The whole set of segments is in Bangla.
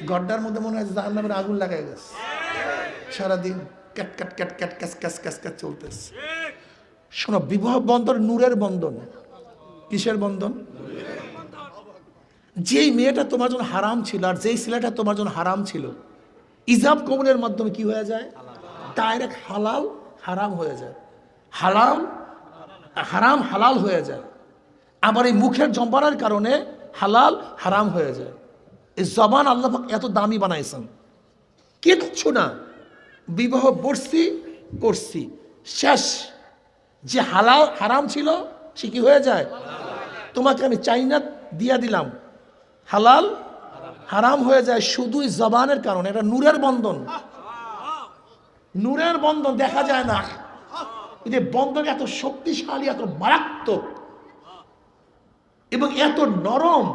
গড্ডার মধ্যে মনে হয় জাহান্নামের আগুন লাগাই গেছে, সারাদিন cat cat cat cat cash cash cash cash চলতেছে। শোনো, বিবাহ বন্ধন নূরের বন্ধন। কিসের বন্ধন? যেই মেয়েটা তোমার জন্য হারাম ছিল আর যেই ছেলেটা তোমার জন্য হারাম ছিল, ইজাব কবুলের মাধ্যমে কি হয়ে যায়? ডাইরেক্ট হালাল হারাম হয়ে যায়, হালাল হারাম হালাল হয়ে যায়। আবার এই মুখের জম্বারের কারণে হালাল হারাম হয়ে যায়। এই জবান আল্লাহ পাক এত দামি বানাইছেন, কিচ্ছু না, বিবাহ বসছি করছি শেষ। যে হালাল হারাম ছিল সে কি হয়ে যায়? তোমাকে আমি চাইনা দিয়া দিলাম, হালাল হারাম হয়ে যায় শুধুই জবানের কারণে। এটা নূরের বন্ধন, নূরের বন্ধন দেখা যায় না। এই বন্ধন এত শক্তিশালী, এত মারাত্মক এবং এত নরম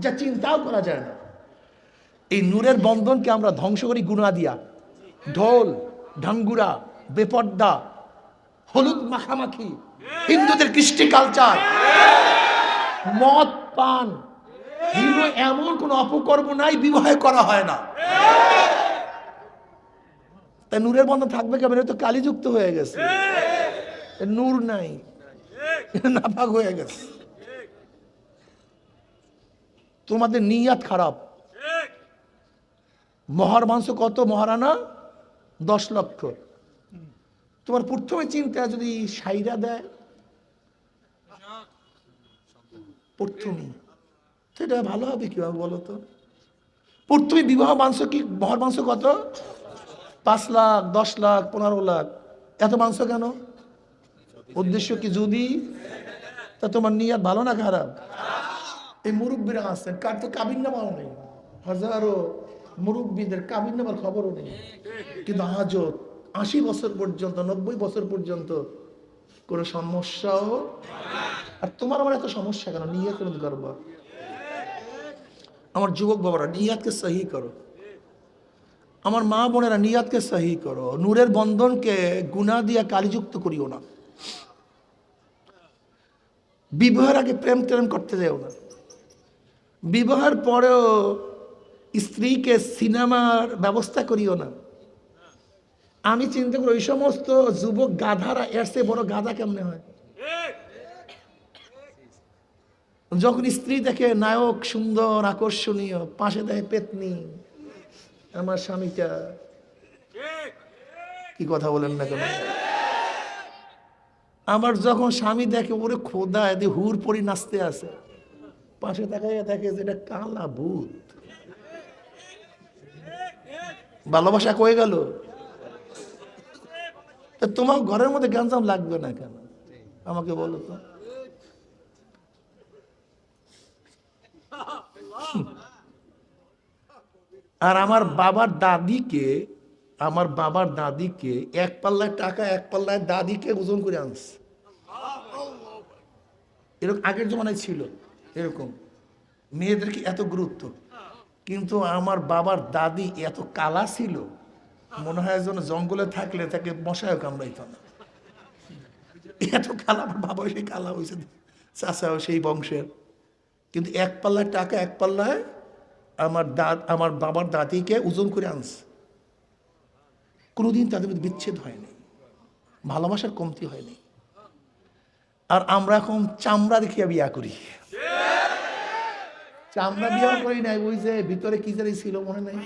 যা চিন্তাও করা যায় না। এই নূরের বন্ধনকে আমরা ধ্বংস করি গুনাহ দিয়া। ঢোল ঢাঙ্গুরা, বেপর্দা, হলুদ মাখামাখি, হিন্দুদের কৃষ্টি কালচার, মদ পান, হিন্দু এমন কোন অপকর্ম নাই বিবাহে করা হয় না। তাই নূরের বন্ধন থাকবে কেমন? তো কালিযুক্ত হয়ে গেছে, নূর নাই, নাপাক হয়ে গেছে। তোমাদের নিয়াত খারাপ। মহার মাংস কত? মহারানা 10 লক্ষ। তোমার প্রথমে চিন্তা যদি সাইরা দেয় প্রথমে, সেটা ভালো হবে কিভাবে বলো তো? প্রথমে বিবাহ মাংস কি, মহার মাংস কত? 5 লাখ, 10 লাখ, 15 লাখ। এত মাংস কেন? উদ্দেশ্য কি? যদি তা তোমার নিয়াত ভালো না খারাপ? এই মুরব্বীরা আছেন, কার তো কাবিন নামাও নেই, হাজারো মুরব্বীদের কাবিন নামার খবরও নেই, কিন্তু আজও 80 বছর পর্যন্ত, 90 বছর পর্যন্ত কোনো সমস্যাও। আর তোমার আমার এত সমস্যা কেন? নিয়াত করবো। আমার যুবক বাবারা, নিয়াতকে সহি করো। আমার মা বোনেরা, নিয়াতকে সহি করো। নূরের বন্ধনকে গুনাহ দিয়া কালিযুক্ত করিও না। বিবাহের আগে প্রেম টেম করতে যাও না। বিবাহের পরেও স্ত্রীকে সিনেমার ব্যবস্থা করিও না। আমি চিন্তা করি ওই সমস্ত যুবক গাধারা এর চেয়ে বড় গাধা কেমনে হয়? যখন স্ত্রী দেখে নায়ক সুন্দর আকর্ষণীয়, পাশে দেখে পেতনি, আমার স্বামীটা, কি কথা বলেন না কেন? আমার যখন স্বামী দেখে ওরে খোদা এদের হুর পরি নাচতে আছে, পাশে তাকাইয়া দেখে যে এটা কালা ভূত। ভালোবাসা কয়ে গেল। তোমার ঘরের মধ্যে গ্যাঞ্জাম লাগবে না কেন আমাকে বলো তো? আর আমার বাবার দাদিকে 1 পাল্লায় টাকা, 1 পাল্লায় দাদিকে ওজন করে আনছে। এরকম আগের জমানায় ছিল, এরকম মেয়েদেরকে এত গুরুত্ব। কিন্তু আমার বাবার দাদি এত কালা ছিল, মনে হয় যেন জঙ্গলে থাকলে তাকে মশায়ও কামড়াইত না, এত কালা। আমার বাবা সেই কালা হয়েছে, চাচাও সেই বংশের। কিন্তু 1 পাল্লায় টাকা, 1 পাল্লায় আমার বাবার দাদিকে ওজন করে আনছে। কোনোদিন তাদের মধ্যে বিচ্ছেদ হয়নি, ভালোবাসার কমতি হয়নি। আর আমরা এখন চামড়া দেখিয়া বিয়া করি। চামড়া বিয়া করি নাই, ওই যে ভিতরে কি জানি ছিল মনে নাই,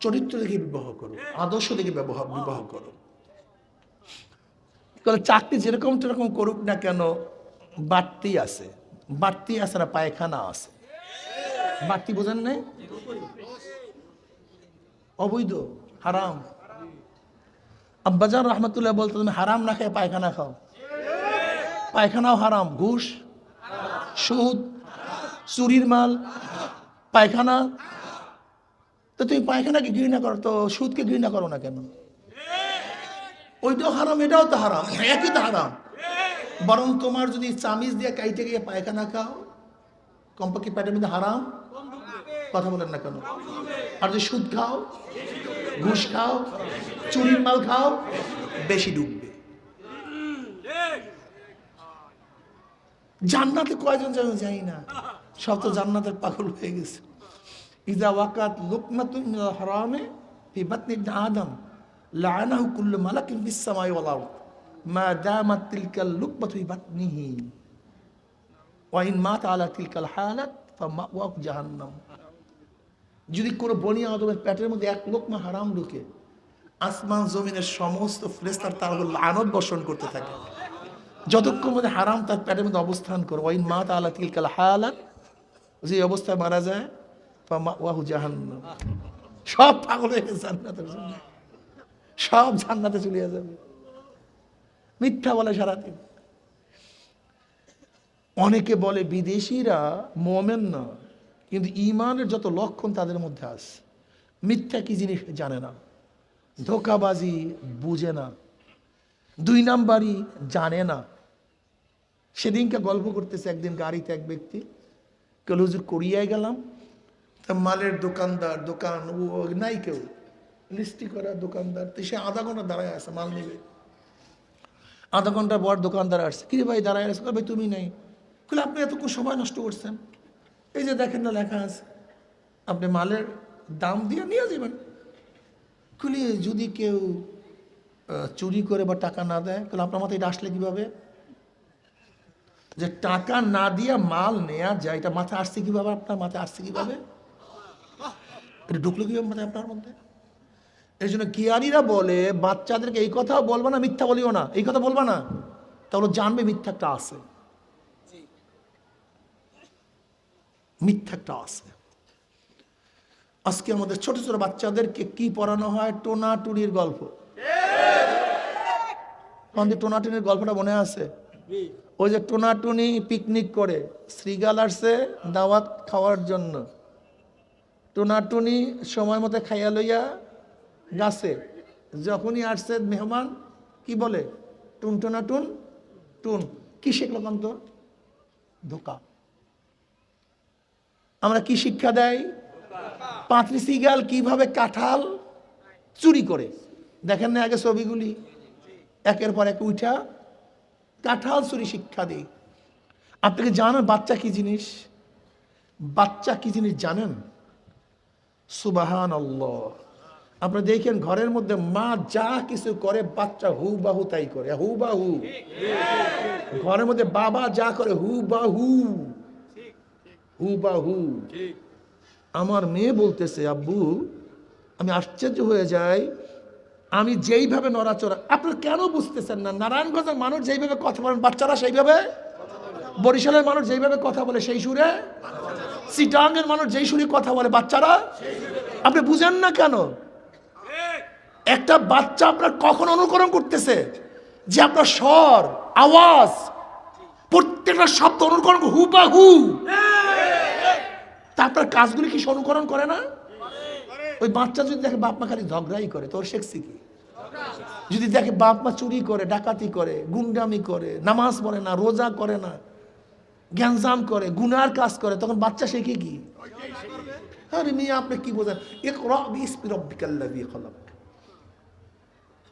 চরিত্র দেখে বিবাহ করো, আদর্শ দেখে বিবাহ করো। চাকরি যেরকম সেরকম করুক না কেন, বাড়তি আছে না, পায়খানা আছে। বাড়তি বোঝেন নাই? অবৈধ, হারাম। আব্বাজান রহমতুল্লাহ বলতো, তুমি হারাম না খেয়ে পায়খানা খাও। পায়খানাও হারাম, ঘুষ, সুদ, চুরির মাল, পায়খানা। তো তুমি পায়খানাকে ঘৃণা করো, তো সুদকে ঘৃণা করো না কেন? ওইটাও হারাম, এটাও তো হারাম, একই তো হারাম। বরং তোমার যদি চামিচ দিয়ে কাইটে গিয়ে পায়খানা খাও, কমপক্ষে পেটের মধ্যে হারাম, কথা বলেন না কেন? আর যদি সুদ খাও, ঘুষ খাও, চুরির মাল খাও, বেশি ডুববে। জান্নাতে কয়জন যাবে জানি না, সব তো জান্নাতের পাগল হয়ে গেছে। ইযা ওয়াকাত লুকমাতুন মিনাল হারামে ফি বাতনি ইবনে আদম লাআনাহু কুল্লু মালাকিন ফিস সামাই ওয়াল আরদ মা দামাত তিলকাল লুকমাতু ফি বাতনিহি ওয়া ইন মাতা আলা তিলকাল হালাত ফামাওয়াহু জাহান্নাম। যদি কোনো বনি আদমের পেটের মধ্যে এক লোকমা হারাম ঢুকে, আসমান জমিনের সমস্ত ফেরেশতারা তার উপর লানত বর্ষণ করতে থাকে যতক্ষণ মধ্যে হারাম তার পেটের মধ্যে অবস্থান করে। ওয়া ইন মাতা আলা তিলকাল হালাত, যে অবস্থায় মারা যায়, ফামাওয়াহু জাহান্নাম। সব পাগল হয়ে গেছে জান্নাতের জন্য, সব জান্নাতে চলে যাবে। মিথ্যা বলে সারাদিন। অনেকে বলে বিদেশিরা মুমিন না, কিন্তু ঈমানের যত লক্ষণ তাদের মধ্যে আছে। মিথ্যা কি জিনিস জানে না, ধোঁকাবাজি বুঝে না, 2 নাম্বারই জানে না। সেদিনকে গল্প করতেছে, একদিন গাড়িতে এক ব্যক্তি কেউ, হুজুর কোরিয়ায় গেলাম, তা মালের দোকানদার দোকান ও নাই, কেউ লিস্টি করা দোকানদার, তো সে আধা ঘন্টা দাঁড়ায় আছে মাল নেবে। আধা ঘন্টা পর দোকানদার আসছে, কিরে ভাই দাঁড়ায় আছে? ভাই তুমি নাই। বলে আপনি এতক্ষণ সময় নষ্ট করছেন, এই যে দেখেন না লেখা আছে, আপনি মালের দাম দিয়ে নিয়ে যাবেন। খুলি যদি কেউ চুরি করে বা টাকা না দেয়, তাহলে আপনার মাথায় এটা আসলে কীভাবে যে টাকা না দিয়ে মাল নেওয়া যায়? এটা মাথায় আসছে কীভাবে? আপনার মাথায় আসছে কীভাবে? এটা ঢুকলো কীভাবে মাথায় আপনার মধ্যে? এই জন্য জ্ঞানীরা বলে বাচ্চাদেরকে এই কথাও বলবা না, মিথ্যা বলিও না, এই কথা বলবা না, তাহলে জানবে মিথ্যা একটা আছে, মিথ্যা একটা আছে। আজকে আমাদের ছোট ছোট বাচ্চাদেরকে কি পড়ানো হয়? টোনাটুনির গল্প। টোনাটুনির গল্পটা মনে আছে? ওই যে টোনাটুনি পিকনিক করে, শ্রীগাল আসছে দাওয়াত খাওয়ার জন্য, টোনাটুনি সময় মতো খাইয়া লইয়া গাছে, যখনই আসছে মেহমান কি বলে? টুন টোনাটুন টুন। কি শিখলো কান্ত? ধোকা। আমরা কি শিক্ষা দেয়? পাঁচরি শ্রীগাল কিভাবে কাঁঠাল চুরি করে, দেখেন না আগে ছবিগুলি, একের পর এক উঠা কাঁঠাল চুরি শিক্ষা দেই। আপনাকে জানেন বাচ্চা কি জিনিস? বাচ্চা কি জিনিস জানেন? সুবহানাল্লাহ। আপনি দেখেন ঘরের মধ্যে মা যা কিছু করে বাচ্চা হু বাহু তাই করে, হু বাহু। ঘরের মধ্যে বাবা যা করে হু বাহু, হু বাহু। আমার মেয়ে বলতেছে, আব্বু আমি আশ্চর্য হয়ে যাই, আমি যেইভাবে নড়াচড়া, আপনারা কেন বুঝতেছেন না? নারায়ণগঞ্জের মানুষ যেইভাবে কথা বলেন বাচ্চারা সেইভাবে, বরিশালের মানুষ যেইভাবে কথা বলে সেই সুরে, চিটাগাংয়ের মানুষ যেই সুরে কথা বলে বাচ্চারা, আপনি বুঝেন না কেন? একটা বাচ্চা আপনার কখন অনুকরণ করতেছে যে আপনার স্বর আওয়াজ প্রত্যেকটা শব্দ অনুকরণ হু বা হু, তা আপনার কাজগুলি কি অনুকরণ করে না? ওই বাচ্চা যদি দেখে বাপ মা খালি ঝগড়াই করে, তোর শেখছি কি? যদি দেখে বাপ মা চুরি করে, ডাকাতি করে, গুন্ডামি করে, নামাজ পড়ে না, রোজা করে না, গ্যাঞ্জাম করে, গুনার কাজ করে, তখন বাচ্চা শেখে কি? আরে মেয়ে আপনি কি বোঝেন? ইকরা বিসমি রাব্বিকাল্লাযী খালাক।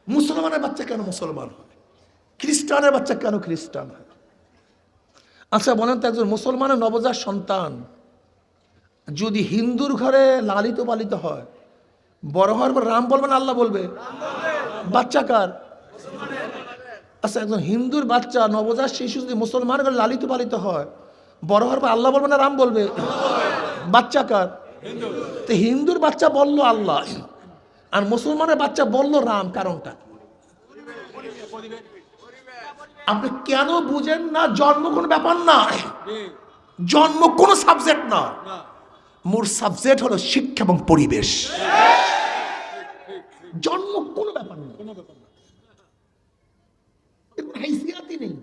মুসলমানের বাচ্চা কেন মুসলমান হয়? খ্রিস্টানের বাচ্চা কেন খ্রিস্টান হয়? আচ্ছা বলেন তো, একজন মুসলমানের নবজাত সন্তান যদি হিন্দুর ঘরে লালিত পালিত হয়, বড় হওয়ার পর রাম বলবে না আল্লাহ বলবে? বাচ্চা কার? আচ্ছা একজন হিন্দুর বাচ্চা নবজাত শিশু যদি মুসলমান ঘরে লালিত পালিত হয়, বড় হওয়ার পর আল্লাহ বলবে না রাম বলবে? বাচ্চা কার? তো হিন্দুর বাচ্চা বললো আল্লাহ, আর মুসলমানের বাচ্চা বললো রাম, কারণটা আপনি কেন বুঝেন না? জন্ম কোনো ব্যাপার না, জন্ম কোনো সাবজেক্ট না, মোর সাবজেক্ট হলো শিক্ষা এবং পরিবেশ। জন্ম কোনো ব্যাপার না, হাইসিয়াতই নেই,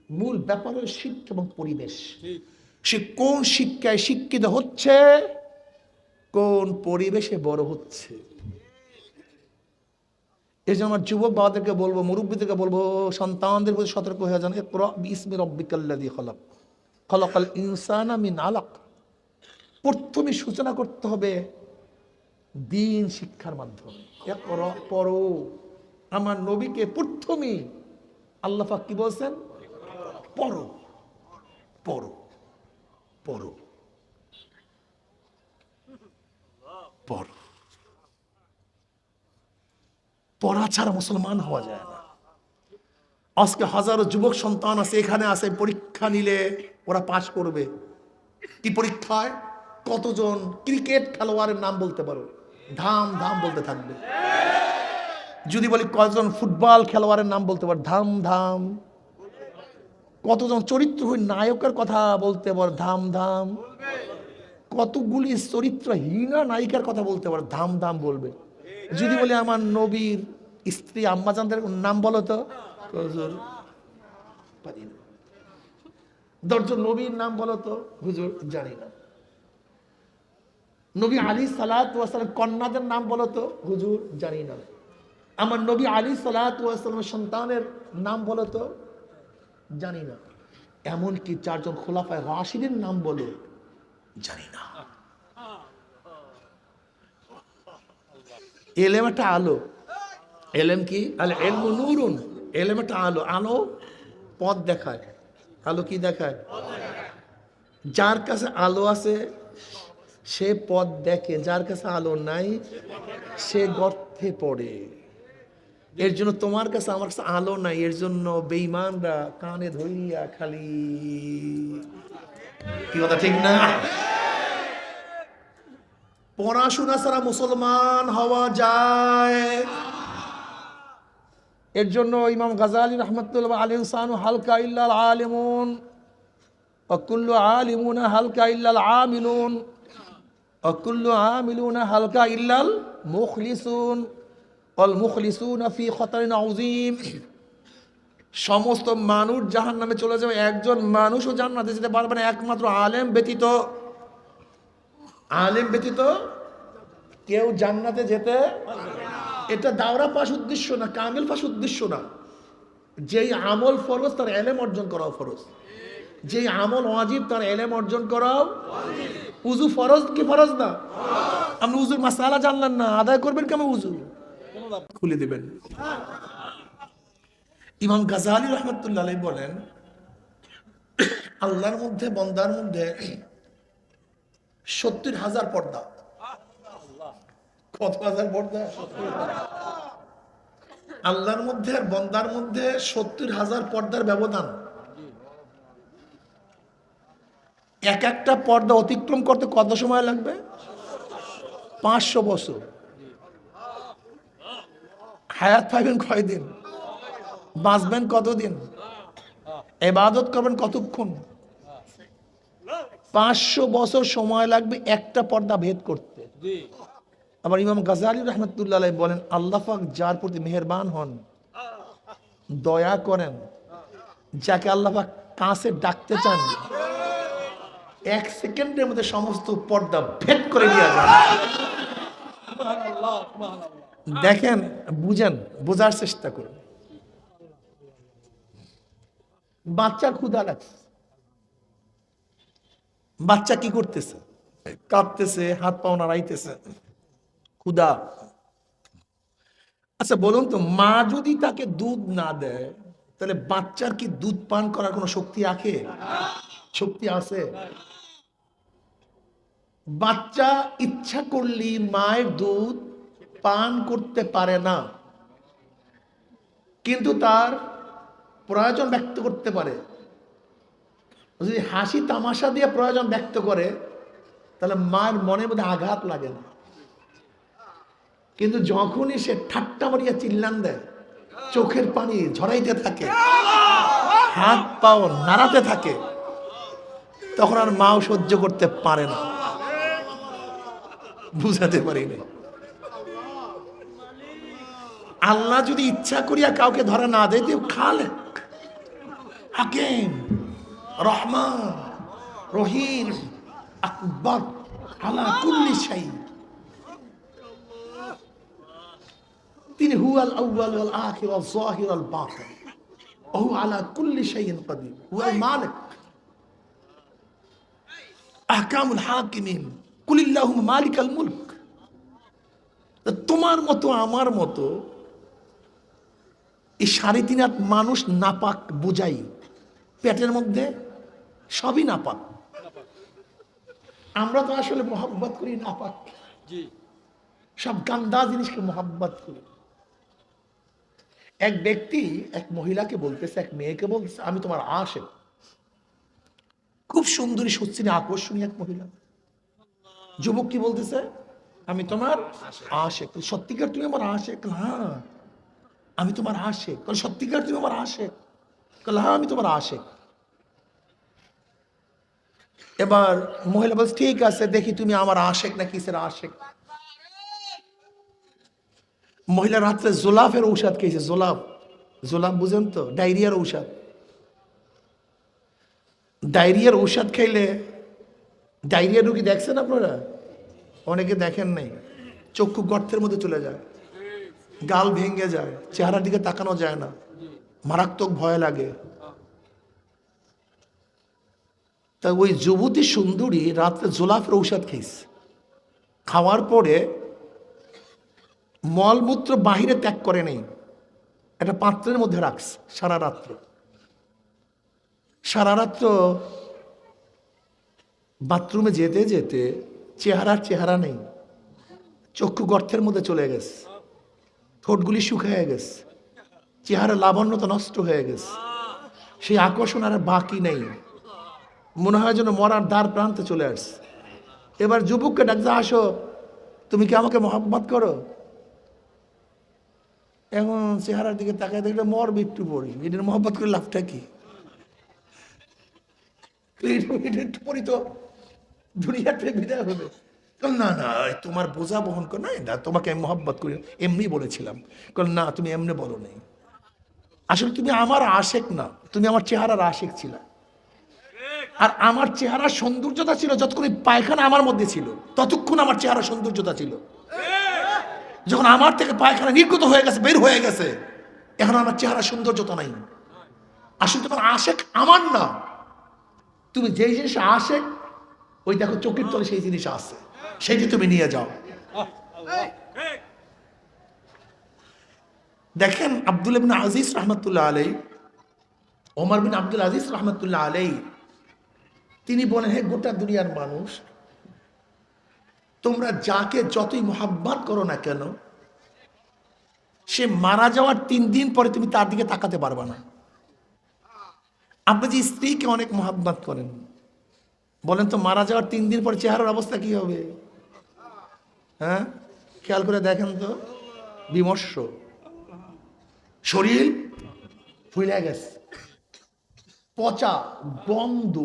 মূল ব্যাপার হলো শিক্ষা এবং পরিবেশ। সে কোন শিক্ষায় শিক্ষিত হচ্ছে, কোন পরিবেশে বড় হচ্ছে। এই যে আমার যুবক বাবাদেরকে বলবো, মুরব্বীদেরকে বলবো, সন্তানদের প্রতি সতর্ক হয়ে যান। ইকরা বিসমি রাব্বিকাল্লাযী খালাক, খালাকাল ইনসানা মিন আলাক। প্রথমে সূচনা করতে হবে দ্বীন শিক্ষার মাধ্যমে। ইকরা, পড়ো। আমার নবীকে প্রথমে আল্লাহ পাক কি বলছেন? পড়ো, পড়ো, পড়ো, পড়ো। পড়া ছাড়া মুসলমান হওয়া যায় না। আজকে হাজারো যুবক সন্তান আছে, এখানে আছে, পরীক্ষা নিলে ওরা পাশ করবে। কি পরীক্ষায়? কতজন ক্রিকেট খেলোয়াড়ের নাম বলতে পারো? ধাম ধাম বলতে থাকবে। যদি বলি কতজন ফুটবল খেলোয়াড়ের নাম বলতে পারো? ধাম ধাম। কতজন চরিত্রহীন নায়কের কথা বলতে পারো? ধাম ধাম। কতগুলি চরিত্রহীনা নায়িকার কথা বলতে পারো? ধাম ধাম বলবে। যদি বলি আমার নবীর স্ত্রী আম্মাজানদের নাম বলো তো, পারি না। 10 জন নবীর নাম বলো তো, হুজুর জানি না। নবী আলী সালাতু ওয়াস সালাম কন্যাদের নাম বলো তো, হুজুর জানি না। আমার নবী আলী সালাতু ওয়াস সালামের সন্তানের নাম বলো তো, জানি না। এমনকি 4 জন খোলাফায়ে রাশিদের নাম বলো, জানি না। এলেম একটা আলো। এলেম কি? আল ইলমু নূরুন। এলেম একটা আলো। আলো পথ দেখায়। আলো কি দেখায়? যার কাছে আলো আছে সে পথ দেখে, যার কাছে আলো নাই সে গর্তে পড়ে। এর জন্য তোমার কাছে আমার কাছে আলো নাই, এর জন্য বেঈমানরা কানে ধরিয়া খালি, কি কথা ঠিক না? পড়াশোনা ছাড়া মুসলমান হওয়া যায়। এর জন্য ইমাম গাজালি রাহমাতুল্লাহ আলাইহি সানু হালকা ইল্লাল আলিমুন ওয়া কুল্লু আলিমুনা হালকা ইল্লাল আমিলুন ওয়া কুল্লু আমিলুনা হালকা ইল্লাল মুখলিসুন ওয়াল মুখলিসুনা ফি খাতারিন আযীম। সমস্ত মানুষ জাহান্নামে চলে যাবে, একজন মানুষও জান্নাতে যেতে পারবে না একমাত্র আলেম ব্যতীত। আলেম ব্যতীত কেউ জান্নাতে যেতে, এটা দাওরা পাস উদ্দেশ্য না, কামিল পাস উদ্দেশ্য না। যেই আমল ফরজ তার এলেম অর্জন করাও ফরজ, যেই আমল ওয়াজিব তার এলেম অর্জন করাও। উযু ফরজ কি ফরজ না? আপনি উযুর মাসালা জানলেন না, আদায় করবেন কেমন? উযু খুলে দিবেন। ইমাম গাজালি রাহমাতুল্লাহ আলাইহি বলেন, আল্লাহর মধ্যে বান্দার মধ্যে 70,000 পর্দা। কত হাজার পর্দা? আল্লাহর মধ্যে আর বান্দার মধ্যে 70,000 পর্দার ব্যবধান। এক একটা পর্দা অতিক্রম করতে কত সময় লাগবে? 500 বছর। হায়াত পাইবেন কয়দিন? বাঁচবেন কতদিন? ইবাদত করবেন কতক্ষণ? 500 বছর সময় লাগবে একটা পর্দা ভেদ করতে। আবার ইমাম গাজালি রাহমাতুল্লাহ আলাইহি বলেন, আল্লাহ পাক যার প্রতি মেহেরবান হন, দয়া করেন, যাকে আল্লাহ পাক কাছে ডাকতে চান, 1 সেকেন্ডের মধ্যে সমস্ত পর্দা ভেদ করে নিয়ে যান। দেখেন, বুঝেন, বোঝার চেষ্টা করুন। বাচ্চা ক্ষুধা লাগছে, বাচ্চা কি করতেছে? কাঁদতেছে, হাত পাও নাড়াইতেছে, ক্ষুধা। আচ্ছা বলুন তো, মা যদি তাকে দুধ না দেয় তাহলে বাচ্চার কি দুধ পান করার কোনো শক্তি আছে? শক্তি আছে? বাচ্চা ইচ্ছা করলে মায়ের দুধ পান করতে পারে না, কিন্তু তার প্রয়োজন ব্যক্ত করতে পারে। যদি হাসি তামাশা দিয়ে প্রয়োজন ব্যক্ত করে তাহলে মায়ের মনের মধ্যে আঘাত লাগে না। কিন্তু যখনই সে ঠাট্টা মারিয়া চিল্লান দেয়, চোখের পানি ঝরাইতে থাকে, হাত পাও নাড়াতে থাকে, তখন আর মাও সহ্য করতে পারে না। বুঝাতে পারিনি। আল্লাহ যদি ইচ্ছা করিয়া কাউকে ধরা না দেয়, খালেক, হাকিম, রহমান, রহিম, আকবর, আলা কুল্লি শাই, তিনি হুয়াল আউয়াল ওয়াল আখির ওয়াল যাহির ওয়াল বাতিন ওয়া হুয়া আলা কুল্লি শাইইন কাদির, হুয়াল মালিক, আহকামুল হাকিমিন, কুলিল্লাহুম্মা মালিকাল মুলক। তোমার মতো আমার মতো এই 3.5 হাত মানুষ নাপাক বুঝাই, পেটের মধ্যে সবই নাপাক। আমরা তো আসলে মোহাব্বত করি না পাক, সব গান্দা জিনিসকে মোহাব্বত করি। এক ব্যক্তি এক মহিলাকে বলতেছে, এক মেয়েকে বলতেছে, আমি তোমার আশেক। খুব সুন্দরী, সুস্থিনী, আকর্ষণীয় এক মহিলা। যুবক কি বলতেছে, আমি তোমার আশেক। সত্যিকার তুমি আমার আশেক? হ্যাঁ আমি তোমার আশেক। সত্যিকার তুমি আমার আশেক? হ্যাঁ আমি তোমার আশেক। এবার মহিলা বলছে, ঠিক আছে দেখি তুমি আমার আশেক না কিসের আশেক। মহিলা রাত্রে জোলাফের ঔষধ খেয়েছে। জোলাফ, জোলাফ বুঝেন তো, ডায়রিয়ার ঔষধ। ডায়রিয়ার ঔষধ খাইলে, ডায়রিয়া রোগী দেখছেন আপনারা? অনেকে দেখেন নাই। চক্ষু গর্তের মধ্যে চলে যায়, গাল ভেঙে যায়, চেহারার দিকে তাকানো যায় না, মারাত্মক ভয় লাগে। তা ওই যুবতী সুন্দরী রাত্রে জোলাফের ঔষধ খেয়েছে। খাওয়ার পরে মলমূত্র বাহিরে ত্যাগ করে নেই, একটা পাত্রের মধ্যে রাখছে সারা রাত্র। সারা রাত্র বাথরুমে যেতে যেতে চেহারা নেই, চক্ষু গর্তের মধ্যে চলে গেছে, ঠোঁটগুলি শুকিয়ে গেছে, চেহারা লাবণ্যতা নষ্ট হয়ে গেছে, সেই আকর্ষণ আর বাকি নেই। মনে হয় যেন মরার দ্বার প্রান্তে চলে আসছে। এবার যুবককে ডাকতে, আসো তুমি কি আমাকে মহব্বত করো? এখন চেহারার দিকে তাকায় দেখলে মর মৃত্যু পড়ি, এটার মহব্বত করে লাভটা কি? পড়ি তো দুনিয়ার থেকে বিদায় হবে। না না তোমার বোঝা বহন কর না, তোমাকে আমি মহব্বত করি, এমনি বলেছিলাম। না তুমি এমনি বলো নাই, আসলে তুমি আমার আশেক না, তুমি আমার চেহারার আশেক ছিল। আর আমার চেহারার সৌন্দর্যতা ছিল যতক্ষণ পায়খানা আমার মধ্যে ছিল, ততক্ষণ আমার চেহারা সৌন্দর্যতা ছিল। যখন আমার থেকে পায়খানা নির্গত হয়ে গেছে, বের হয়ে গেছে, এখন আমার চেহারা সৌন্দর্যতা নাই। আসলে তোমার আশেক আমার না, তুমি যেই জিনিস আশেক, ওই দেখো চোখের তলে সেই জিনিস আছে, সেইটি তুমি নিয়ে যাও। দেখেন আব্দুল ইবনে আজিজ রহমতুল্লাহ আলাই, ওমর বিন আব্দুল আজিজ রহমতুল্লাহ আলাই, তিনি বলেন, হে গোটা দুনিয়ার মানুষ, তোমরা যাকে যতই মোহাব্বত করো না কেন, সে মারা যাওয়ার 3 দিন পরে তুমি তার দিকে তাকাতে পারবে না। আপনি যে স্ত্রীকে অনেক মোহাব্বত করেন, বলেন তো মারা যাওয়ার 3 দিন পরে চেহারার অবস্থা কি হবে? হ্যাঁ খেয়াল করে দেখেন তো, বিমর্ষ, শরীর ফুলে গেছে, পচা বন্ধ,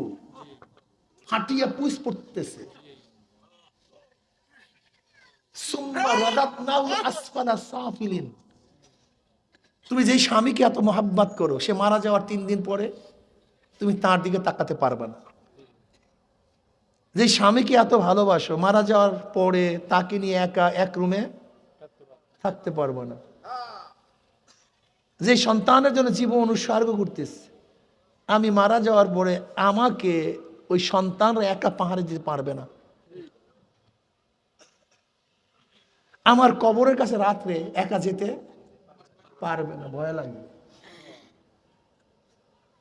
হাঁটিয়া পুষ পড়তেছে। তুমি যেই স্বামীকে এত মোহাব্বত করো, সে মারা যাওয়ার 3 দিন পরে তুমি তার দিকে তাকাতে পারবে না। যে স্বামীকে এত ভালোবাসো, মারা যাওয়ার পরে তাকে নিয়ে একা এক রুমে থাকতে পারবো না। যে সন্তানের জন্য জীবন উৎসর্গ করতেছে, আমি মারা যাওয়ার পরে আমাকে ওই সন্তানরা একা পাহাড়ে দিতে পারবে না। আমার কবরের কাছে রাত্রে একা যেতে পারবে না, ভয় লাগবে।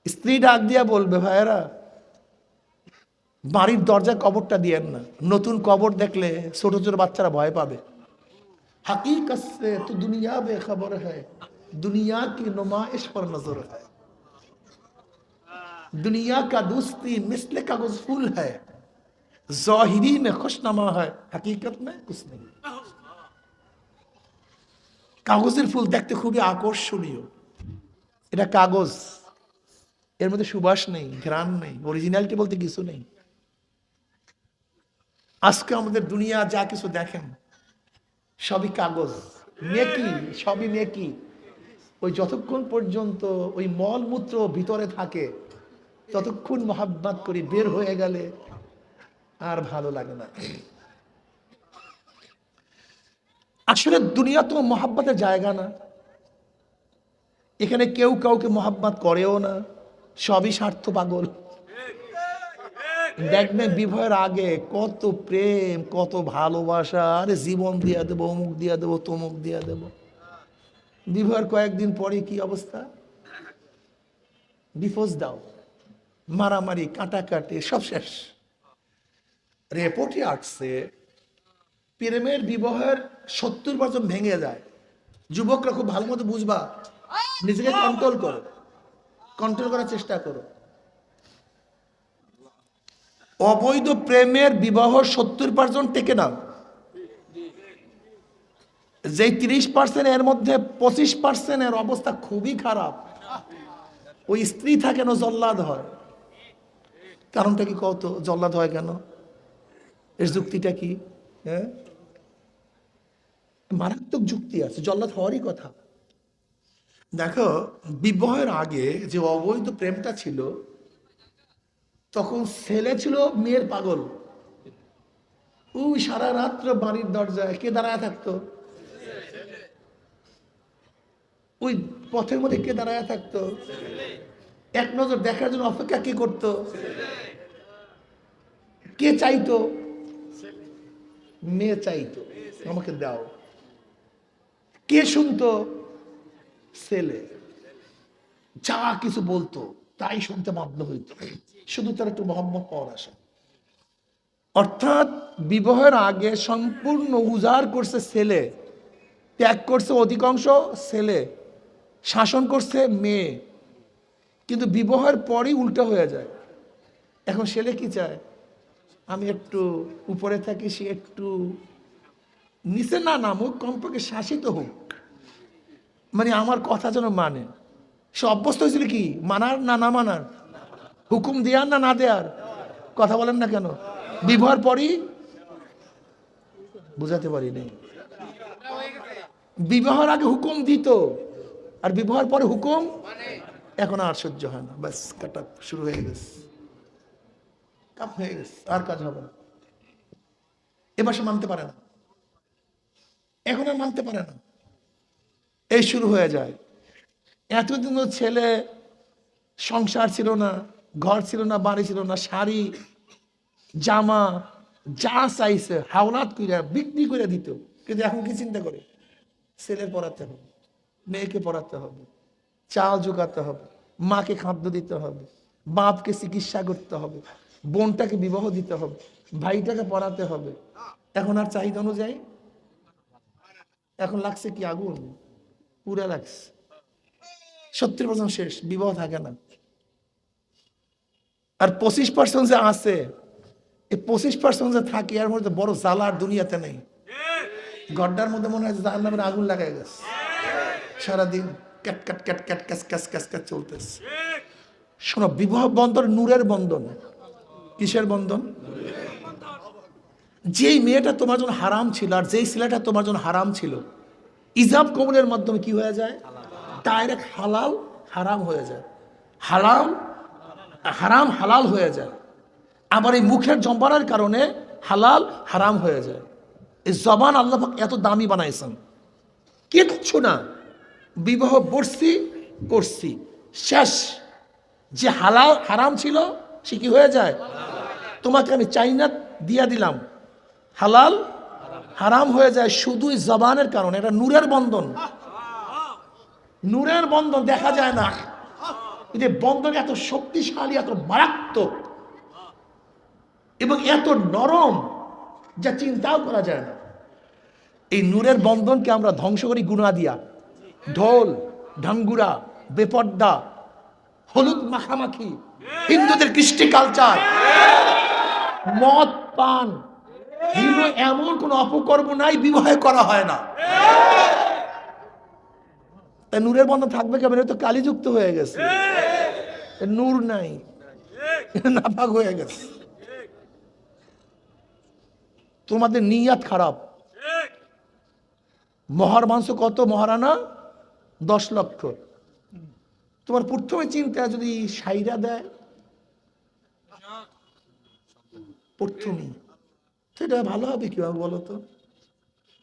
স্ত্রী ডাক দিয়া বলবে, ভাইয়েরা বাড়ির দরজায় কবরটা দিয়েন না, নতুন কবর দেখলে ছোট ছোট বাচ্চারা ভয় পাবে। हकीकत से तो दुनिया बेखबर है, दुनिया की नुमाइश पर नजर है, दुनिया का दोस्ती मिसल कागज फूल है, ज़ाहिरी में खुशनमा है, हकीकत में कुछ नहीं। কাগজের ফুল দেখতে খুবই আকর্ষণীয়, এটা কাগজ, এর মধ্যে সুবাস নেই, ঘ্রাণ নেই, অরিজিনালিটি বলতে কিছু নেই। আজকে আমাদের দুনিয়া যা কিছু দেখেন সবই কাগজ, মেকি, সবই মেকি। ওই যতক্ষণ পর্যন্ত ওই মলমূত্র ভিতরে থাকে ততক্ষণ মোহাব্বত করি, বের হয়ে গেলে আর ভালো লাগে না। আসলে দুনিয়া তো মোহাব্বতের জায়গা না, এখানে কেউ কাউকে মোহাব্বত করেও না, সবই স্বার্থ পাগল। দেখবেন বিবাহের আগে কত প্রেম, কত ভালোবাসা, আরে জীবন দিয়া দেবো, অমুক দিয়া দেবো, তমুক দিয়া দেবো। বিবাহের কয়েকদিন পরে কি অবস্থা? ডিভোর্স দাও, মারামারি, কাটাকাটি, সব শেষ। রিপোর্টে আসছে প্রেমের বিবাহের 70% ভেঙে যায়। যুবকরা খুব ভালো মতো বুঝবা, নিজেকে কন্ট্রোল করার চেষ্টা করো। অবৈধ প্রেমের বিবাহ 70% টেকে না। যে 30% এর মধ্যে 25% এর অবস্থা খুবই খারাপ। ওই স্ত্রী থাকে না, জল্লাদ হয়। কারণটা কি কত? জল্লাদ হয় কেন? এর যুক্তিটা কি? হ্যাঁ, মারাত্মক যুক্তি আছে, জল্লাদ হওয়ারই কথা। দেখো, বিবাহের আগে যে অবৈধ প্রেমটা ছিল, তখন ছেলে ছিল মেয়ের পাগল। ওই সারা রাত্র বাড়ির দরজায় কে দাঁড়ায় থাকতো? ওই পথের মধ্যে কে দাঁড়ায় থাকতো? এক নজর দেখার জন্য অপেক্ষা কে করতো? কে চাইতো? মেয়ে চাইতো, আমাকে দাও। কে শুনতো? ছেলে। যা কিছু বলতো তাই শুনতে বাধ্য হইত, শুধু তার একটু মোহাম্মদ পাওয়ার আশা। অর্থাৎ বিবাহের আগে সম্পূর্ণ উজাড় করছে ছেলে, ত্যাগ করছে অধিকাংশ ছেলে, শাসন করছে মেয়ে। কিন্তু বিবাহের পরই উল্টো হয়ে যায়। এখন ছেলে কি চায়? আমি একটু উপরে থাকি, সে একটু নিচে না নামুক, কমপক্ষে শাসিত হোক, মানে আমার কথা যেন মানে। সে অভ্যস্ত হয়েছিল কি? মানার না না মানার, হুকুম দেয়ার না না দেয়ার। কথা বলেন না কেন? বিবাহের পরই বুঝাতে পারি নাই। বিবাহের আগে হুকুম দিত, আর বিবাহের পরে হুকুম এখন আর সহ্য হয় না। ব্যাস, কাটা শুরু হয়ে গেছে, কাপ হয়ে গেছে, আর কাজ হবে না। এবার সে মানতে পারে না, এখন আর মানতে পারে না। এই শুরু হয়ে যায়। এতদিন ছেলে সংসার ছিল না, ঘর ছিল না, বাড়ি ছিল না, শাড়ি জামা যা চাইছে হাওলাত কইরা বিক্রি করে দিত। কিন্তু এখন কি চিন্তা করে? ছেলে পড়াতে হবে, মেয়েকে পড়াতে হবে, চাল জোগাতে হবে, মাকে খাদ্য দিতে হবে, বাপকে চিকিৎসা করতে হবে, বোনটাকে বিবাহ দিতে হবে, ভাইটাকে পড়াতে হবে। এখন আর চাহিদা অনুযায়ী এখন লাগছে কি? আগুন পুরা লাগছে। 70% শেষ, বিবাহ থাকে না। আর 25% যে আছে, এই 25% যে থাকে, এর মধ্যে বড় জ্বালা আর দুনিয়াতে নেই। গড্ডার মধ্যে মনে হয় জাহান্নামের আগুন লাগাই গেছে, সারাদিন cat cat cat cat cash cash cash cash চলতেছে। শোনো, বিবাহ বন্ধন নূরের বন্ধন। কিসের বন্ধন? যেই মেয়েটা তোমার জন্য হারাম ছিল, আর যেই ছেলেটা তোমার জন্য হারাম ছিল, ইজাব কবুলের মাধ্যমে কি হয়ে যায়? ডাইরেক্ট হালাল হারাম হয়ে যায়, হালাল হারাম হালাল হয়ে যায়। আবার এই মুখের জম্বারের কারণে হালাল হারাম হয়ে যায়। এই জবান আল্লাহ পাক এত দামি বানাইছেন, কিচ্ছু না। বিবাহ করছি শেষ। যে হালাল হারাম ছিল সে কি হয়ে যায়? তোমাকে আমি চাইনা দিয়া দিলাম, হালাল হারাম হয়ে যায় শুধুই জবানের কারণে। এটা নূরের বন্ধন, নূরের বন্ধন দেখা যায় না। যে বন্ধন এত শক্তিশালী, এত মারাত্মক এবং এত নরম, যা চিন্তাও করা যায় না। এই নূরের বন্ধনকে আমরা ধ্বংস করি গুনাহ দিয়া। ঢোল ঢাঙ্গুরা, বেপর্দা, হলুদ মাখামাখি, হিন্দুদের কৃষ্টি কালচার, মদ পান, হিন্দু এমন কোন অপকর্ম নাই বিবাহে করা হয় না। নূরের বন্ধন থাকবে কেমন? তো কালিযুক্ত হয়ে গেছে, নূর নাই, নাপাক হয়ে গেছে। তোমাদের নিয়াত খারাপ। মহার মাংস কত? মহারানা 10 লক্ষ। তোমার প্রথমে চিন্তা যদি সাইরা দেয় প্রথমে, সেটা ভালো হবে কিভাবে বলো তো?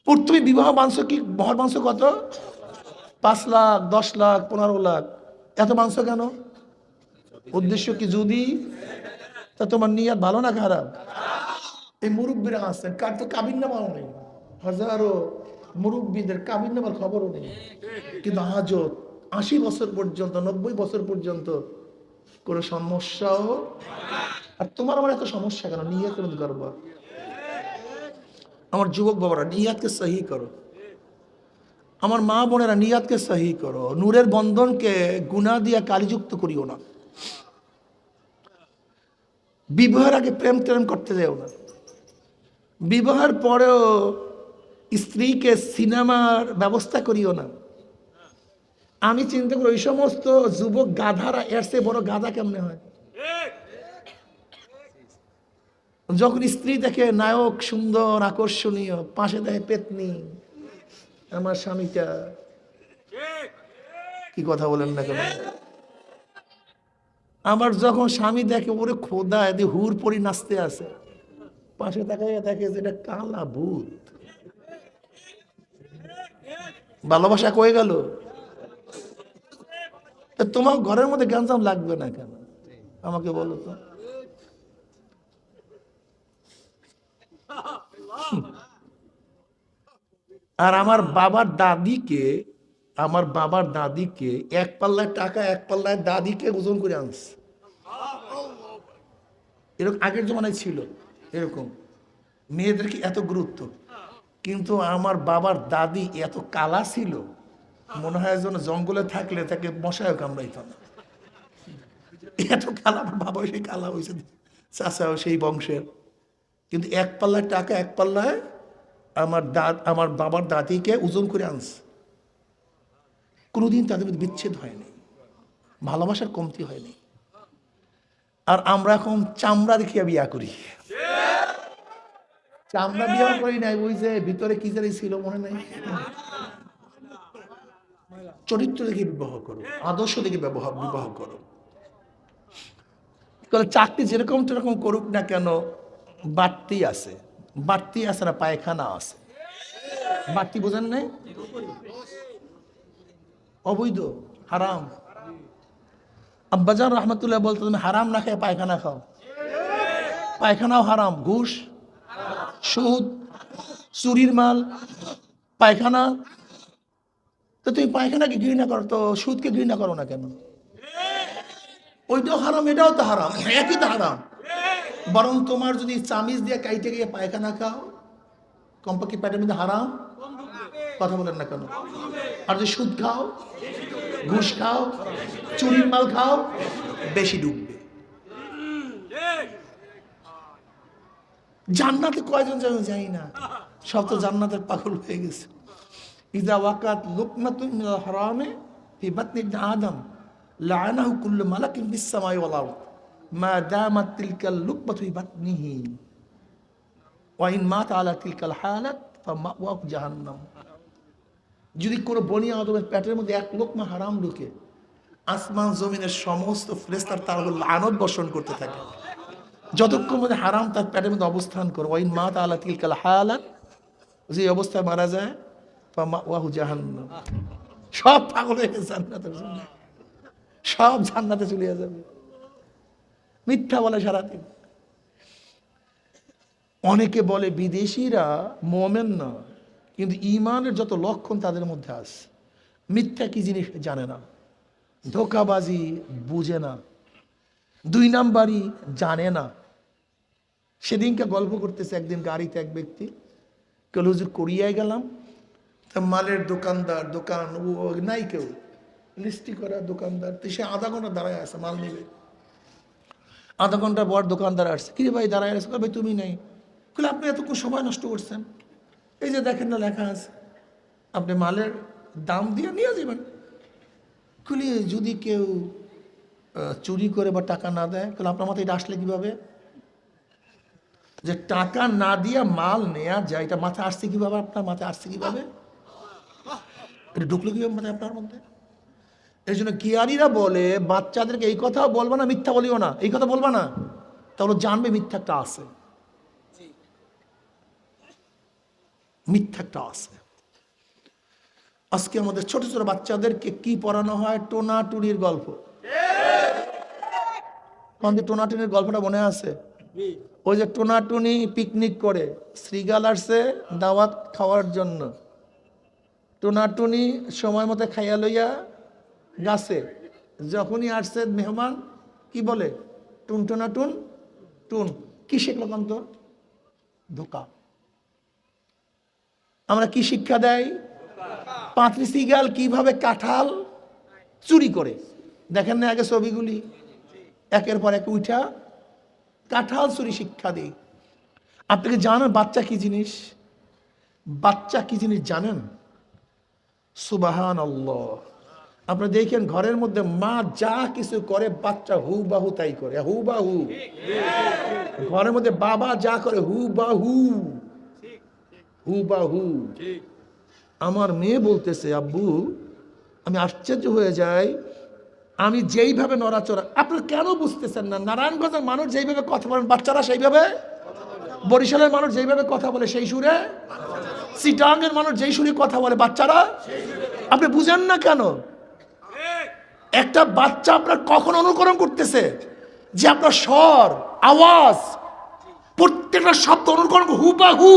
প্রথমে বিবাহ মাংস কি, মহার মাংস কত? 5 লাখ, 10 লাখ, 15 লাখ। এত মাংস কেন? উদ্দেশ্য কি? যদি তা তোমার নিয়াত ভালো না খারাপ? এই মুরব্বীরা আছেন, কার তো কাবিন নামাও নেই, হাজারো মুরব্বীদের কাবিন নামার খবরও নেই, কিন্তু আজও 80 বছর পর্যন্ত, 90 বছর পর্যন্ত কোনো সমস্যাও। আর তোমার আমার এত সমস্যা কেন? নিয়ে কোনো গর্ব। আমার যুবক বাবারা, নিয়াতকে সহি করো। আমার মা বোনেরা, নিয়াতকে সহি করো। নূরের বন্ধনকে গুনাহ দিয়ে কালিযুক্ত করিও না। বিবাহের আগে প্রেম টেম করতে যাও না। বিবাহের পরেও স্ত্রীকে সিনেমার ব্যবস্থা করিও না। আমি চিন্তা করি ওই সমস্ত যুবক গাধারা এর চেয়ে বড় গাধা কেমনে হয়? যখন স্ত্রী দেখে নায়ক সুন্দর আকর্ষণীয়, পাশে দেখে পেতনি, আমার স্বামীটা, কি কথা বলেন না কেন? আমার যখন স্বামী দেখে ওরে খোদা এদি হুর পরি নাচতে আছে, পাশে তাকাইয়া দেখে যেটা কালা ভূত। ভালোবাসা কয়ে গেল? তোমার ঘরের মধ্যে গ্যাঞ্জাম লাগবে না কেন আমাকে বলো তো? আর আমার বাবার দাদিকে এক পাল্লায় টাকা, এক পাল্লায় দাদিকে ওজন করে আনছে। এরকম আগের জমানায় ছিল এরকম, মেয়েদেরকে এত গুরুত্ব। কিন্তু আমার বাবার দাদি এত কালা ছিল, মনে হয় যেন জঙ্গলে থাকলে তাকে মশায়ও কামড়াইত না, এত কালা। আমার বাবা সেই কালা হয়েছে, চাচাও সেই বংশের। কিন্তু এক পাল্লায় টাকা, এক পাল্লায় আমার বাবার দাদিকে ওজন করে আনছে। কোনোদিন তাদের মধ্যে বিচ্ছেদ হয়নি, ভালোবাসার কমতি হয়নি। আর আমরা এখন চামড়া দেখিয়া বিয়া করি। চামড়া বিয়া করি নাই, ওই যে ভিতরে কি জানি ছিল মনে নাই, চরিত্র দেখে বিবাহ করো, আদর্শ দেখে বিবাহ করো। চাকরি যেরকম সেরকম করুক না কেন, বাড়তি আছে না, পায়খানা আছে। বাড়তি বোঝেন নাই? অবৈধ, হারাম। আব্বাজান রহমতুল্লাহ বলতো, তুমি হারাম না খেয়ে পায়খানা খাও, পায়খানাও হারাম। ঘুষ, সুদ, চুরির মাল, পায়খানা। তো তুমি পায়খানাকে ঘৃণা করো, তো সুদকে ঘৃণা করো না কেন? ওইটাও হারাম, এটাও তো হারাম, একই তো হারাম। বরং তোমার যদি চামিচ দিয়ে কাইটে গিয়ে পায়খানা খাও, কমপক্ষে পেটের মধ্যে হারাম, কথা বলেন না কেন? আর যদি সুদ খাও, ঘুষ খাও, চুরির মাল খাও, বেশি ডুববে। জান্নাতে কয়জন যাবে জানি না, সব তো জান্নাতের পাগল হয়ে গেছে। ইযা ওয়াকাত লুকমাতুন মিনাল হারামে ফি বাতনি ইবনে আদম লাআনাহু কুল্লু মালাকিন ফিস সামাই ওয়াল আরদ মা দামাত তিলকাল লুকমাতু ফি বাতনিহি ওয়া ইন মাতা আলা তিলকাল হালাত ফামাওয়াহু জাহান্নাম। যদি কোনো বনি আদমের পেটের মধ্যে এক লোকমা হারাম ঢুকে, আসমান জমিনের সমস্ত ফেরেশতার তার উপর লানত বর্ষণ করতে থাকে, যতক্ষণ মধ্যে হারাম তার পেটের মধ্যে অবস্থান করে। ওয়া ইন মাতা আলা তিলকাল হালাত, যে অবস্থায় মারা যায়, ফামাওয়াহু জাহান্নাম। সব পাগল হয়ে জান্নাতের জন্য, সব জান্নাতে চলে যাবে। মিথ্যা বলে সারাদিন। অনেকে বলে বিদেশিরা মুমিন না, কিন্তু ঈমানের যত লক্ষণ তাদের মধ্যে আছে। মিথ্যা কি জিনিস জানে না, ধোঁকাবাজি বুঝে না, 2 নাম্বারই জানে না। সেদিনকে গল্প করতেছে, একদিন গাড়িতে এক ব্যক্তি কেউ, হুজুর কোরিয়ায় গেলাম, তা মালের দোকান ও নাই, কেউ লিস্টি করা দোকানদার, তো সে আধা ঘন্টা দাঁড়ায় আছে, মাল নিবে। আধা ঘন্টা পর দোকানদার আসছে, কি রে ভাই দাঁড়ায় আছে? ভাই তুমি নাই। বলে আপনি এতক্ষণ সময় নষ্ট করছেন, এই যে দেখেন না লেখা আছে, আপনি মালের দাম দিয়ে নিয়ে যাবেন। খুলি যদি কেউ চুরি করে বা টাকা না দেয়, তাহলে আপনার মাথায় এটা আসলে কিভাবে যে টাকা না দিয়ে মাল নেওয়া যায়? এটা মাথায় আসছে কিভাবে? আপনার মাথায় আসছে কিভাবে? এটা ঢুকলো কিভাবে মাথায় আপনার মধ্যে? এই জন্য কিয়ারিরা বলে বাচ্চাদেরকে এই কথাও বলবা না, মিথ্যা বলিও না, এই কথা বলবা না, তাহলে জানবে মিথ্যা একটা আছে, মিথ্যা একটা আছে। আজকে আমাদের ছোট ছোট বাচ্চাদেরকে কি পড়ানো হয়? টোনাটুনির গল্প। টোনাটুনির গল্পটা মনে আছে? ওই যে টোনাটুনি পিকনিক করে, শ্রীগাল আসছে দাওয়াত খাওয়ার জন্য, টোনাটুনি সময় মতো খাইয়া লইয়া গাছে, যখনই আসছে মেহমান কি বলে? টুন টোনাটুন টুন। কি শিখলো কান্ত? ধোকা। আমরা কি শিক্ষা দেয়? পাঁচরি সিগাল কিভাবে কাঁঠাল চুরি করে, দেখেন না আগে ছবিগুলি, একের পর এক উঠা কাঁঠাল চুরি শিক্ষা দিই। আপনি কি জানেন বাচ্চা কি জিনিস? বাচ্চা কি জিনিস জানেন? সুবহানাল্লাহ। আপনারা দেখেন ঘরের মধ্যে মা যা কিছু করে বাচ্চা হুবাহু তাই করে, হুবাহু। ঘরের মধ্যে বাবা যা করে হুবাহু, হুবাহু। আমার মেয়ে বলতেছে, আব্বু আমি আশ্চর্য হয়ে যাই, আমি যেইভাবে নড়াচড়া, আপনারা কেন বুঝতেছেন না? নারায়ণগঞ্জের মানুষ যেইভাবে কথা বলেন বাচ্চারা সেইভাবে, বরিশালের মানুষ যেইভাবে কথা বলে সেই সুরে, চিটাঙ্গের মানুষ যেই সুরে কথা বলে বাচ্চারা, আপনি বুঝেন না কেন? একটা বাচ্চা আপনার কখন অনুকরণ করতেছে যে আপনার স্বর, আওয়াজ, প্রত্যেকটা শব্দ অনুকরণ হুবাহু।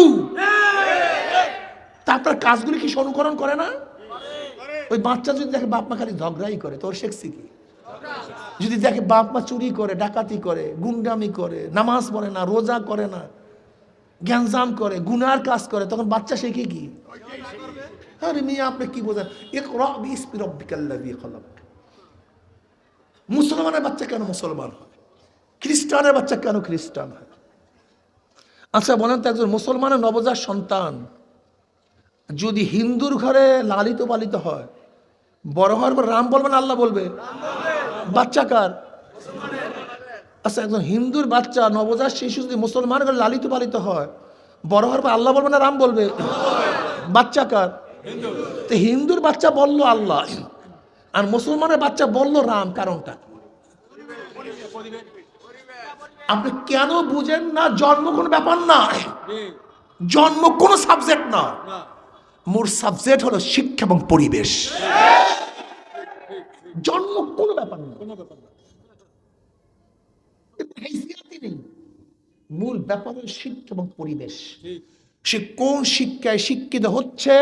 তা আপনার কাজগুলি কি অনুকরণ করে না? ওই বাচ্চা যদি দেখে বাপ মা খালি ঝগড়াই করে, তোর শেখছি কি? যদি দেখে বাপ মা চুরি করে, ডাকাতি করে, গুন্ডামি করে, নামাজ পড়ে না, রোজা করে না, গ্যাঞ্জাম করে, গুনার কাজ করে, তখন বাচ্চা শেখে কি? আরে মিয়া আপনি কি বোঝেন? ইকরা বিসমি রাব্বিকাল্লাযী খালাক। মুসলমানের বাচ্চা কেন মুসলমান হয়? খ্রিস্টানের বাচ্চা কেন খ্রিস্টান হয়? আচ্ছা বলেন তো, একজন মুসলমানের নবজাত সন্তান যদি হিন্দুর ঘরে লালিত পালিত হয়, বড় হওয়ার পর রাম বলবে না আল্লাহ বলবে? বাচ্চা কার? আচ্ছা একজন হিন্দুর বাচ্চা নবজাত শিশু যদি মুসলমানের ঘরে লালিত পালিত হয়, বড় হওয়ার পর আল্লাহ বলবে না রাম বলবে? বাচ্চা কার? তো হিন্দুর বাচ্চা বললো আল্লাহ আর মুসলমানের বাচ্চা বললো রাম, কারণটা? আপনি কেন বুঝেন না? জন্ম কোনো ব্যাপার না, জন্ম কোনো সাবজেক্ট না, মোর সাবজেক্ট হলো শিক্ষা এবং পরিবেশ। জন্ম কোনো ব্যাপার না, নেই, মূল ব্যাপার হলো শিক্ষা এবং পরিবেশ। সে কোন শিক্ষায় শিক্ষিত হচ্ছে,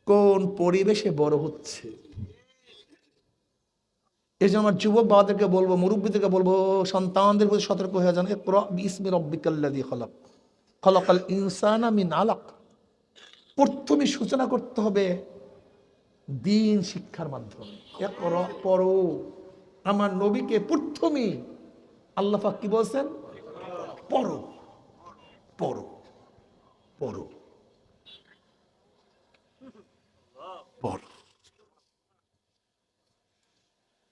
কোন পরিবেশে বড় হচ্ছে। এই জন্য আমার যুবক বাবাদেরকে বলবো, মুরব্বীদেরকে বলবো, সন্তানদের প্রতি সতর্ক হয়ে যান। ইকরা বিসমি রাব্বিকাল্লাযী খালাক, খালাকাল ইনসানা মিন আলাক। প্রথমে সূচনা করতে হবে দ্বীন শিক্ষার মাধ্যমে। ইকরা, পড়ো। আমার নবীকে প্রথমেই আল্লাহ পাক কি বলছেন? পড়ো, পড়ো, পড়ো, পড়ো।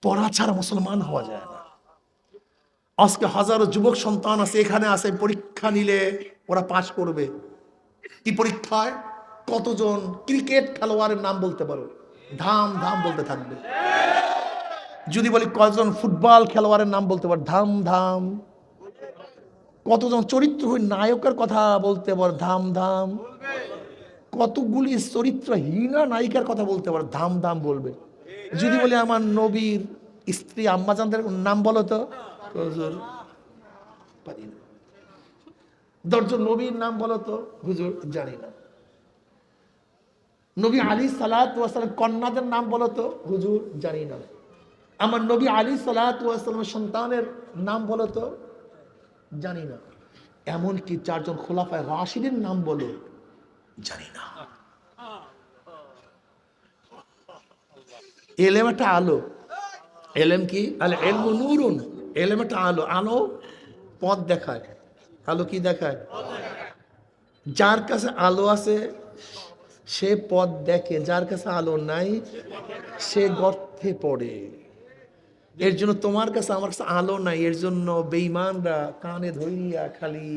পড়া ছাড়া মুসলমান হওয়া যায় না। আজকে হাজারো যুবক সন্তান আছে, এখানে আছে, পরীক্ষা নিলে ওরা পাশ করবে। কি পরীক্ষায়? কতজন ক্রিকেট খেলোয়াড়ের নাম বলতে পারো? ধাম ধাম বলতে থাকবে। যদি বলি কতজন ফুটবল খেলোয়াড়ের নাম বলতে পারো? ধাম ধাম। কতজন চরিত্রহীন নায়কের কথা বলতে পারো? ধাম ধাম। কতগুলি চরিত্রহীনা নায়িকার কথা বলতে পারো? ধাম ধাম বলবে। যদি বলি আমার নবীর স্ত্রী আম্মাজানদের নাম বলো তো? পারি না। 10 জন নবীর নাম বলো তো? হুজুর জানি না। নবী আলী সালাতু ওয়াস সালাম কন্যাদের নাম বলো তো? হুজুর জানি না। আমার নবী আলী সালাতু ওয়াস সালামের সন্তানের নাম বলো তো? জানি না। এমনকি 4 জন খোলাফায়ে রাশিদের নাম বলো? জানি না। এলেম একটা আলো। এলেম কি? আল ইলমু নূরুন। এলেম একটা আলো। আলো পথ দেখায়। আলো কি দেখায়? যার কাছে আলো আছে সে পথ দেখে, যার কাছে আলো নাই সে গর্তে পড়ে। এর জন্য তোমার কাছে আমার কাছে আলো নাই, এর জন্য বেঈমানরা কানে ধরিয়া খালি,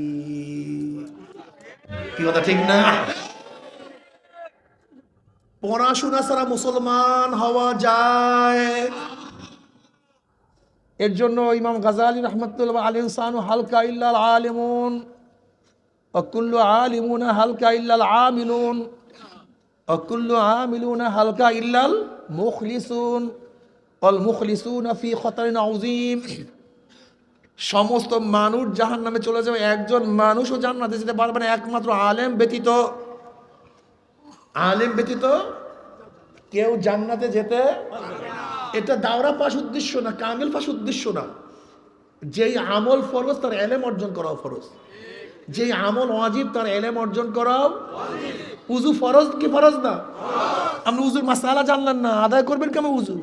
কি কথা ঠিক না? পড়াশোনা ছাড়া মুসলমান হওয়া যায়। এর জন্য ইমাম গাজালি রাহমাতুল্লাহ আল ইনসানু হালকা ইল্লাল আলিমুন ওয়া কুল্লু আলিমুনা হালকা ইল্লাল আমিলুন ওয়া কুল্লু আমিলুনা হালকা ইল্লাল মুখলিসুন ওয়াল মুখলিসুনা ফি খাতারিন আযীম। সমস্ত মানুষ জাহান্নামে চলে যাবে, একজন মানুষও জান্নাতে যেতে পারবে না একমাত্র আলেম ব্যতীত। আলেম ব্যতীত কেউ জান্নাতে যেতে, এটা দাওরা পাস উদ্দেশ্য না, কামিল পাস উদ্দেশ্য না। যেই আমল ফরজ তার এলেম অর্জন করাও ফরজ, যেই আমল ওয়াজিব তার এলেম অর্জন করাও। উজু ফরজ কি ফরজ না? আপনি উজুর মাসালা জানলেন না, আদায় করবেন কেমন উজু?